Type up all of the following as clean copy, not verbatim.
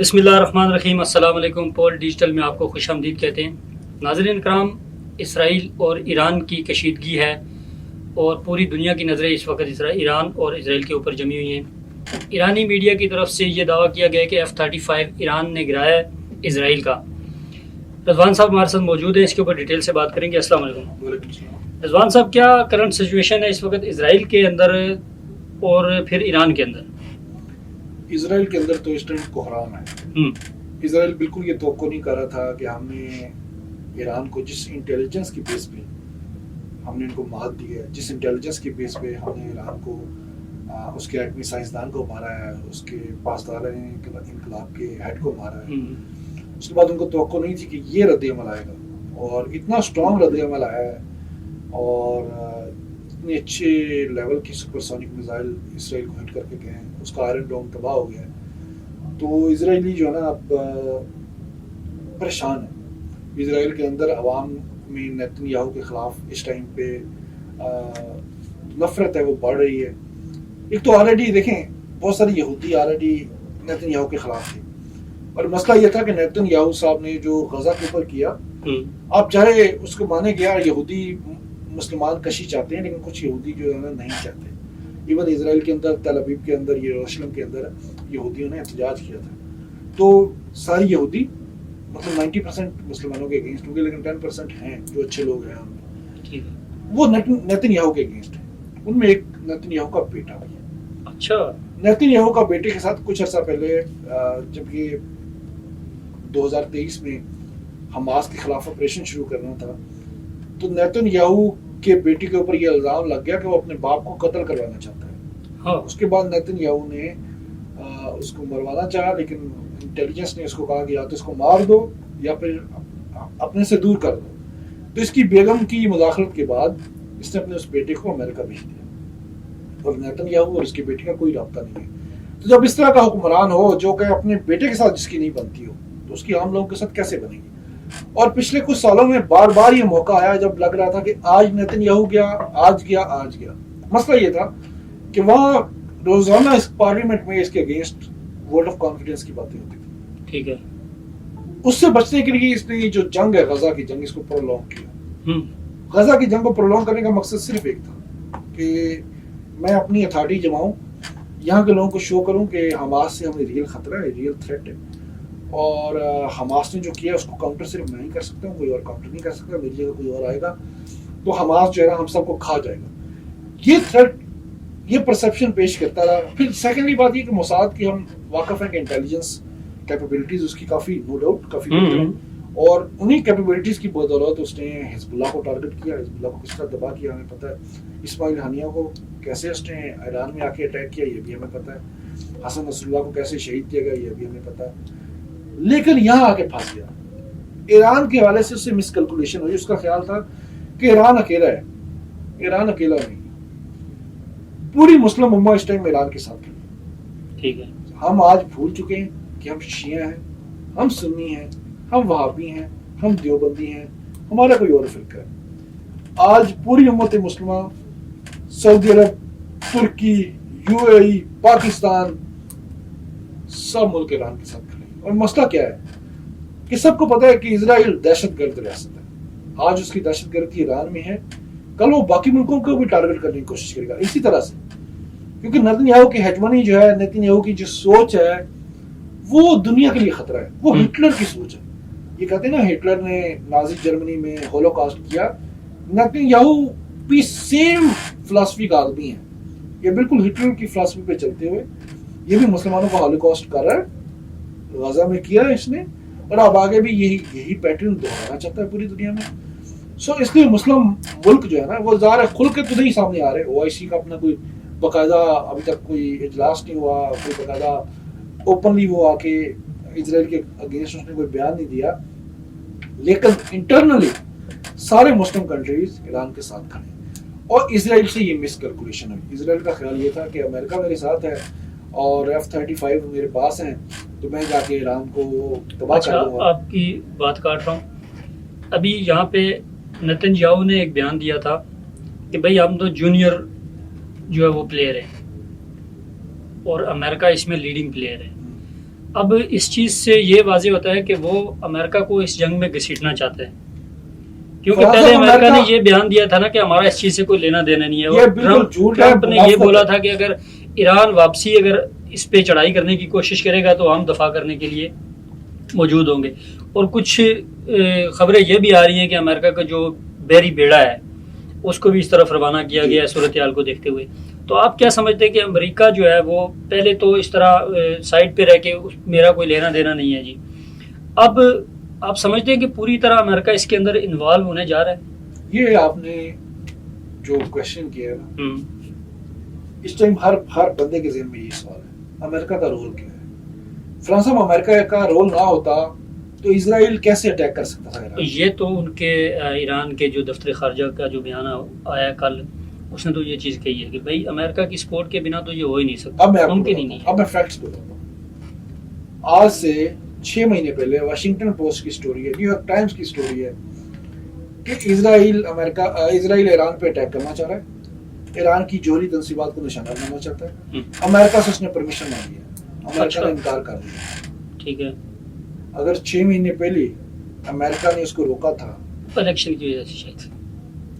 बिस्मिल्लाहिर्रहमानिर्रहीम। अस्सलाम वालेकुम। पोल डिजिटल में आपको खुशामदीद कहते हैं। नाज़रीन कराम, इसराइल और ईरान की कशीदगी है और पूरी दुनिया की नज़रें इस वक्त ईरान और इसराइल के ऊपर जमी हुई हैं। ईरानी मीडिया की तरफ से ये दावा किया गया कि F-35 ईरान ने गिराया है इसराइल का। रज़वान साहब हमारे साथ मौजूद हैं, इसके ऊपर डिटेल से बात करेंगे। अस्सलाम वालेकुम। रज़वान साहब, क्या करंट सिचुएशन है इस वक्त इसराइल के अंदर और फिर ईरान के अंदर? इसराइल के अंदर तो इस टाइम कोहराम है। इसराइल बिल्कुल ये तवक्को नहीं कर रहा था कि हमने ईरान को जिस इंटेलिजेंस की बेस पे हमने इनको मात दी है, जिस इंटेलिजेंस की बेस पे हमने ईरान को उसके एटमी साइंसदान को मारा है, उसके पासदार इनकलाब के हेड को मारा है, उसके बाद उनको तवक्को नहीं थी कि ये रद्द-ए-अमल आएगा और इतना स्ट्रॉन्ग रद्द-ए-अमल आया है और इतने अच्छे लेवल की सुपरसोनिक मिसाइल इसराइल को हिट करके गए हैं, उसका आयरन डोम तबाह हो गया है। तो इसराइली जो है ना अब परेशान है। इसराइल के अंदर अवाम में नेतन्याहू के खिलाफ इस टाइम पे नफरत है वो बढ़ रही है। एक तो ऑलरेडी देखें बहुत सारी यहूदी ऑलरेडी नेतन्याहू के खिलाफ थे और मसला ये था कि नेतन्याहू साहब ने जो गजा के ऊपर किया, आप चाहे उसको माने गया यहूदी मुसलमान कशी चाहते हैं, लेकिन कुछ यहूदी जो है ना नहीं चाहते। इवन इसराइल के अंदर, तेल अवीव के अंदर, यरूशलेम के अंदर यहूदियों ने एहतजाज किया था। तो सारी यहूदी मतलब 90% मुसलमानों के अगेंस्ट होंगे, लेकिन 10% हैं जो अच्छे लोग हैं उनमें, वो नेतन्याहू के अगेंस्ट है। उनमें एक नेतन्याहू का बेटा भी है। अच्छा, नेतन्याहू का बेटे के साथ कुछ अर्सा पहले जब ये 2023 में हमास के खिलाफ ऑपरेशन शुरू करना था, तो नेतन्याहू के बेटे के ऊपर ये इल्जाम लग गया कि वो अपने बाप को कत्ल करवाना चाहता है। हाँ। उसके बाद नेतन्याहू ने उसको मरवाना चाहा, लेकिन इंटेलिजेंस ने उसको कहा कि या तो इसको मार दो या फिर अपने से दूर कर दो। तो इसकी बेगम की मुदाखलत के बाद इसने अपने उस बेटे को अमेरिका भेज दिया और नेतन्याहू और इसके बेटे का कोई राब्ता नहीं है। तो जब इस तरह का हुक्मरान हो जो कि अपने बेटे के साथ जिसकी नहीं बनती हो, तो उसकी आम लोगों के साथ कैसे बनेगी? और पिछले कुछ सालों में बार बार ये मौका आया जब लग रहा था कि आज नेतन्याहू गया, आज गया, आज गया। मसला ये था कि वहाँ रोजाना इस पार्लियामेंट में इसके अगेंस्ट वोट ऑफ कॉन्फिडेंस की बातें होती थी। ठीक है। उससे बचने के लिए इसने जो जंग है, गजा की जंग, इसको प्रोलॉन्ग किया। गजा की जंग को प्रोलॉन्ग करने का मकसद सिर्फ एक था कि मैं अपनी अथॉरिटी जमाऊं, यहाँ के लोगों को शो करूं कि हमास से हमें रियल खतरा है, रियल थ्रेट है और हमास ने जो किया उसको काउंटर सिर्फ मैं ही कर सकता हूँ, कोई और काउंटर नहीं कर सकता। मेरी जगह कोई और आएगा तो हमास जो है ना हम सबको खा जाएगा। ये थ्रेट, ये परसेप्शन पेश करता रहा। फिर सेकेंडली बात ये कि मोसाद की हम वाकफ हैं कि इंटेलिजेंस कैपेबिलिटीज उसकी काफ़ी नो डाउट काफ़ी और उन्हीं कैपेबिलिटीज की बदौलत उसने हिजबुल्लाह को टारगेट किया। हिजबुल्लाह को किस तरह दबा किया हमें पता है। इस्माइल हानिया को कैसे उसने ईरान में आके अटैक किया ये भी हमें पता है। हसन नसरुल्लाह को कैसे शहीद किया गया ये भी हमें पता है। लेकिन यहाँ आके फंस गया। ईरान के हवाले से उससे मिसकैलकुलेशन हुई। उसका ख्याल था कि ईरान अकेला है। ईरान अकेला नहीं, पूरी मुस्लिम उम्मा इस टाइम ईरान के साथ है। ठीक है। हम आज भूल चुके हैं कि हम शिया हैं, हम सुन्नी हैं, हम वहाबी हैं, हम देवबंदी हैं, हमारा कोई और फिरका है। आज पूरी उम्मत मुस्लिमा सऊदी अरब, तुर्की, यूएई, पाकिस्तान, सब मुल्क ईरान के साथ खड़े। और मसला क्या है कि सबको पता है कि इजराइल दहशतगर्द रियासत है। आज उसकी दहशतगर्दी ईरान में है, कल वो बाकी मुल्कों को भी टारगेट करने की कोशिश करेगा इसी तरह से। क्योंकि नेतन्याहू की हेजमनी जो है, नेतन्याहू की जो सोच है, वो दुनिया के लिए खतरा है। वो हिटलर की सोच है। ये कहते हैं ना, हिटलर ने नाजी जर्मनी में होलोकॉस्ट किया। नेतन्याहू भी सेम फिलॉसफी का आदमी है। ये बिल्कुल हिटलर की फिलॉसफी पे चलते हुए ये भी मुसलमानों का होलोकॉस्ट कर रहा है। गजा में किया है इसने और अब आगे भी यही पैटर्न दोहराना चाहता है पूरी दुनिया में। सो इसलिए मुस्लिम मुल्क जो है ना, वो ज़ाहिर खुल के तो नहीं सामने आ रहे। OIC का अपना कोई बाकायदा अभी तक कोई इजलास नहीं हुआ, कोई बाकायदा ओपनली वो आके इजराइल के अगेंस्ट उसने कोई बयान नहीं दिया। लेकिन इंटरनली सारे मुस्लिम कंट्रीज ईरान के साथ खड़े और इसराइल से ये मिसकैलकुलेशन है। इसराइल का ख्याल ये था कि अमेरिका मेरे साथ है और F-35 मेरे पास हैं तो मैं जाके ईरान को तबाह कर दूंगा। आपकी बात काट रहा हूँ। अभी यहाँ पे नेतन्याहू ने एक बयान दिया था कि भाई हम तो जूनियर जो है वो प्लेयर है और अमेरिका इसमें लीडिंग प्लेयर है। अब इस चीज़ से ये वाज़ेह होता है कि वो अमेरिका को इस जंग में घसीटना चाहते हैं, क्योंकि फ्रांस पहले और अमेरिका ने अमेरिका ये बयान दिया था ना कि हमारा इस चीज़ से कोई लेना देना नहीं है। ये और बिल्कुल झूठ है, ट्रंप ने ये मुनाफिक बोला है। था कि अगर ईरान वापसी अगर इस पे चढ़ाई करने की कोशिश करेगा तो हम दफा करने के लिए मौजूद होंगे। और कुछ खबरें ये भी आ रही हैं कि अमेरिका का जो बहरी बेड़ा है उसको भी इस तरफ रवाना किया गया है सूरत हाल को देखते हुए। तो आप क्या समझते हैं कि अमेरिका जो है वो पहले तो इस तरह साइड पे रह के मेरा कोई लेना देना नहीं है जी, अब आप समझते हैं कि पूरी तरह अमेरिका इसके अंदर इन्वॉल्व होने जा रहा है? ये आपने जो क्वेश्चन किया है ना, इस टाइम हर बंदे के ज़हन में ये सवाल है, अमेरिका का रोल क्या है? फ्रांस में अमेरिका का रोल ना होता तो इजराइल कैसे अटैक कर सकता था ईरान? ये तो उनके ईरान के जो दफ्तर खारजा का जो बयान आया कल, उसने तो ये चीज़ कही है कि भाई अमेरिका की सपोर्ट के बिना तो ये हो ही नहीं सकता, अब मैं मुमकिन ही नहीं है। अब मैं फैक्ट्स बताता हूँ। आज से 6 महीने पहले वाशिंगटन पोस्ट की स्टोरी है, न्यूयॉर्क टाइम्स की स्टोरी है कि इजराइल ईरान पे अटैक करना चाह रहा है, ईरान की जोहरी तंसीबात को निशाना बनाना चाहता है। अमेरिका से उसने परमिशन मांगी है, अमेरिका ने इनकार कर दिया। ठीक है। अगर 6 महीने पहले अमेरिका ने उसको रोका था, इलेक्शन की वजह से शायद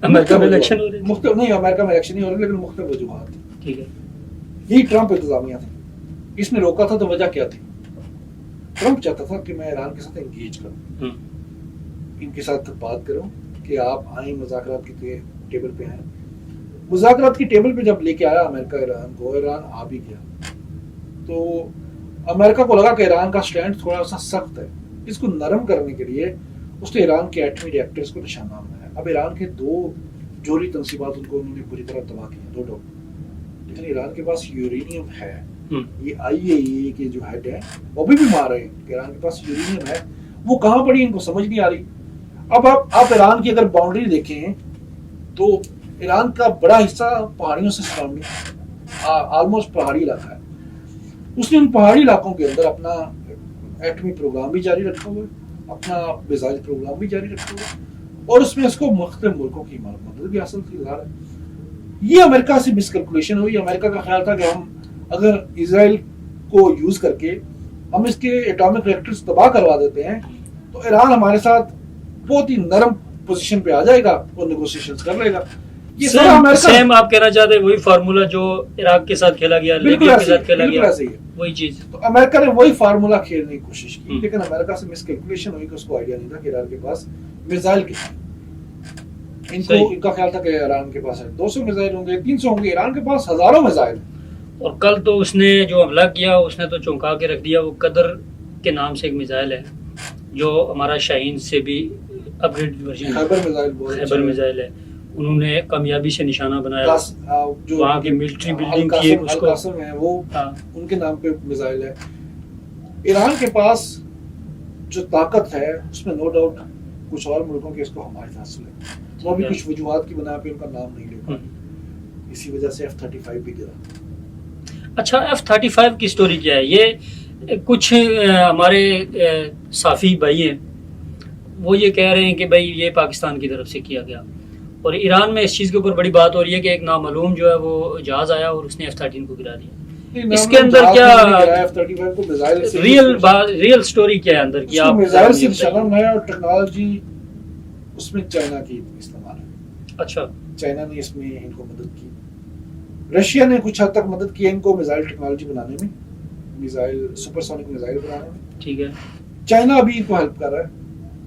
अमेरिका में इलेक्शन हो रहे थे। मुख्तलिफ नहीं, अमेरिका में इलेक्शन नहीं हो रहे, लेकिन मुख्तलिफ वजूहात थी। ठीक है। यही ट्रंप इंतजामिया थी, इसने रोका था तो वजह क्या थी? ट्रंप चाहता था कि मैं ईरान के साथ एंगेज करूं, इनके साथ बात करूं कि आप आए मुज़ाकरात की टेबल पे आए। मुज़ाकरात की टेबल पे जब लेके आया अमेरिका ईरान को, ईरान आ भी गया, तो अमेरिका को लगा कि ईरान का स्टैंड थोड़ा सा सख्त है, इसको नरम करने के लिए उसने ईरान के एटमी रिएक्टर्स को निशाना बनाया। अब ईरान के 2 जोहरी तंसीबात उनको उन्होंने पूरी तरह तबाह किया, 2 लेकिन ईरान के पास यूरेनियम है। ये IAEA के जो हेड है वो भी मार रहे हैं कि ईरान के पास यूरेनियम है, वो कहाँ पड़ी इनको समझ नहीं आ रही। अब आप ईरान की अगर बाउंड्री देखें तो ईरान का बड़ा हिस्सा पहाड़ियों से सराउंडिंग, ऑलमोस्ट पहाड़ी इलाका है। उसने उन पहाड़ी इलाकों के अंदर अपना एटमी प्रोग्राम भी जारी रखा हुआ है, अपना मिसाइल प्रोग्राम भी जारी रखा हुआ है, और उसमें उसको मुख्तलिफ मुल्कों की मदद भी हासिल की जा रहा है। ये अमेरिका से मिसकैलकुलेशन हुई। अमेरिका का ख्याल था कि हम अगर इजराइल को यूज करके हम इसके एटॉमिक रिएक्टर्स तबाह करवा देते हैं तो ईरान हमारे साथ बहुत ही नरम पोजीशन पे आ जाएगा और नेगोशिएशंस कर लेगा। ये सारा अमेरिका सेम आप कहना चाहते हैं वही फार्मूला जो इराक के साथ खेला गया, लीबिया के साथ खेला गया, वही चीज। तो अमेरिका ने वही फार्मूला खेलने की कोशिश की, लेकिन अमेरिका से मिसकैलकुलेशन हुई कि उसको आइडिया नहीं था कि ईरान के पास मिसाइल कितने। इनका ख्याल था कि ईरान के पास 200 मिसाइल होंगे, 300 होंगे, ईरान के पास हजारों मिसाइल। और कल तो उसने जो हमला किया उसने तो चौंका के रख दिया। वो कदर के नाम से एक मिसाइल है जो हमारा शाहीन से भी अपग्रेड वर्जन, खैबर मिसाइल है, उन्होंने कामयाबी से निशाना बनाया। जो वहाँ की मिलिट्री बिल्डिंग की उसको है वो उनके नाम पे मिसाइल है। ईरान के पास जो ताकत है उसमें नो डाउट कुछ और मुल्कों के इसको हमारे हासिल है, वो भी कुछ वजूहात की बना पे उनका नाम नहीं ले पाए, इसी वजह से F-35 भी गिरा। अच्छा, F-35 की स्टोरी क्या है? ये कुछ हमारे साफी भाई हैं, वो ये कह रहे हैं कि भाई ये पाकिस्तान की तरफ से किया गया, और ईरान में इस चीज़ के ऊपर बड़ी बात हो रही है कि एक नामालूम जो है वो जहाज आया और उसने F-13 को गिरा दिया। इसके अंदर क्या F-35 को मिसाइल से रियल स्टोरी क्या है अंदर की? आप मिसाइल से निशाना बनाया, और टेक्नोलॉजी उसमें चाइना की इस्तेमाल है। अच्छा, चाइना ने इसमें इनको मदद की, रशिया ने कुछ हद तक मदद की इनको मिसाइल टेक्नोलॉजी बनाने में, मिसाइल सुपरसोनिक मिसाइल बनाने में। ठीक है। चाइना अभी इनको हेल्प कर रहा है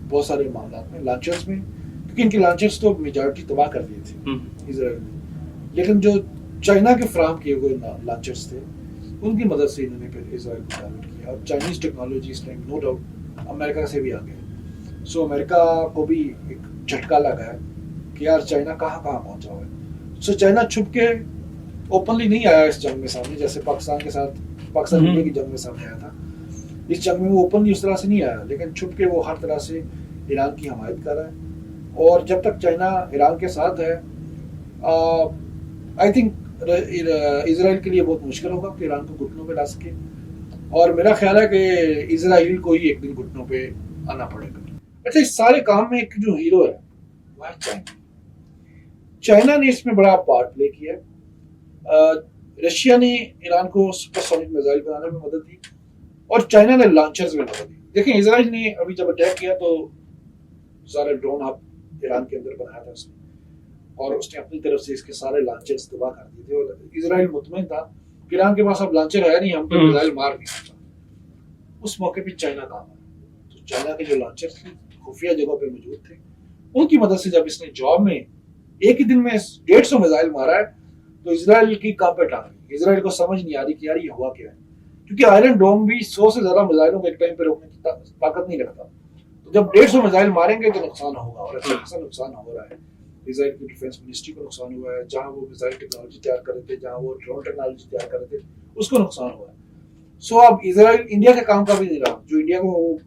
बहुत सारे मामलों में, लॉन्चर्स में, क्योंकि इनके लॉन्चर्स तो मेजॉरिटी तबाह कर दिए थे इजराइल ने, लेकिन जो चाइना के फ्राहम किए हुए लॉन्चर्स थे उनकी मदद से इन्होंने फिर इजराइल को टारगेट किया। और चाइनीज टेक्नोलॉजी इस टाइम नो डाउट अमेरिका से भी आ गए, सो अमेरिका को भी एक झटका लगा है कि यार चाइना कहाँ पहुंचा हुआ है। सो चाइना छुप के ओपनली नहीं आया इस जंग में सामने, जैसे पाकिस्तान के साथ पाकिस्तान इंडिया की जंग में सामने आया था। इस जंग में वो ओपनली उस तरह से नहीं आया, लेकिन छुप के वो हर तरह से ईरान की हमायत कर रहा है। और जब तक चाइना ईरान के साथ है, आई थिंक इजराइल के लिए बहुत मुश्किल होगा कि ईरान को घुटनों पे ला सके, और मेरा ख्याल है कि इजराइल को ही एक दिन घुटनों पे आना पड़ेगा। अच्छा, इस सारे काम में एक जो हीरो है वह है चाइना। चाइना ने इसमें बड़ा पार्ट प्ले किया। रशिया ने ईरान को सुपरसोनिक मिसाइल बनाने में मदद दी, और चाइना ने लॉन्चर्स भी लगा दिए। देखें, इसराइल ने अभी जब अटैक किया तो सारे ड्रोन हब ईरान के अंदर बनाया था उसने, और उसने अपनी तरफ से इसके सारे लॉन्चर्स तबाह कर दिए थे। और इसराइल मुतमईन था कि ईरान के पास अब लॉन्चर है नहीं, हम तो मिसाइल मार नहीं सकता। उस मौके पे चाइना काम आया, तो चाइना के जो लॉन्चर थे खुफिया जगहों पे मौजूद थे, उनकी मदद से जब इसने जॉब में एक ही दिन में 150 मिसाइल मारा है तो इसराइल की काम पे टांग। इसराइल को समझ नहीं आ रही कि यार ये हुआ क्या है, क्योंकि आयरन डोम भी 100 से ज्यादा मिसाइलों को एक टाइम पे रोकने की ताकत नहीं रखता। तो जब 150 मिसाइल मारेंगे तो नुकसान होगा, और अच्छा खासा नुकसान हो रहा है। इसराइल की डिफेंस मिनिस्ट्री को नुकसान हुआ है, जहां वो मिसाइल टेक्नोलॉजी तैयार कर रहे थे, जहां वो ड्रोन टेक्नोलॉजी तैयार कर रहे थे, उसको नुकसान हुआ है। सो अब इसराइल इंडिया के काम का भी नहीं रहा, जो इंडिया को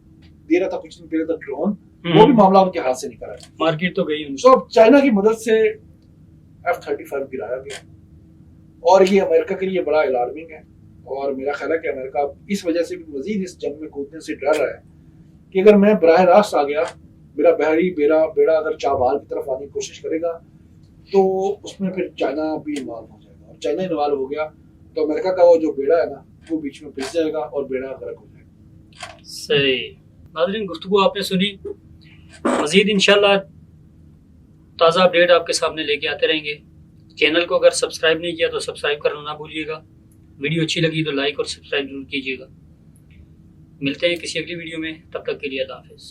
दे रहा था कुछ दिन पहले तक ड्रोन, वो भी मामला उनके हाथ से निकल रहा है, मार्केट तो गई। सो अब चाइना की मदद से F-35 गिराया गया, और ये अमेरिका के लिए बड़ा अलार्मिंग है। और मेरा ख्याल है कि अमेरिका इस वजह से भी मजीद इस जंग में कूदने से डर रहा है कि अगर मैं बराह रास्त आ गया, मेरा बहरी बेड़ा अगर चाबाल की तरफ आने की कोशिश करेगा तो उसमें फिर चाइना भी इन्वॉल्व हो जाएगा, और चाइना इन्वॉल्व हो गया तो अमेरिका का वो जो बेड़ा है ना, वो बीच में पिस जाएगा और बेड़ा गर्क हो जाएगा। सही। नाज़रीन, गुफ्तगू आपने सुनी, मजीद इंशाल्लाह ताज़ा अपडेट आपके सामने लेके आते रहेंगे। चैनल को अगर सब्सक्राइब नहीं किया तो सब्सक्राइब करना ना भूलिएगा। वीडियो अच्छी लगी तो लाइक और सब्सक्राइब जरूर कीजिएगा। मिलते हैं किसी अगली वीडियो में, तब तक के लिए अल्लाह हाफ़िज़।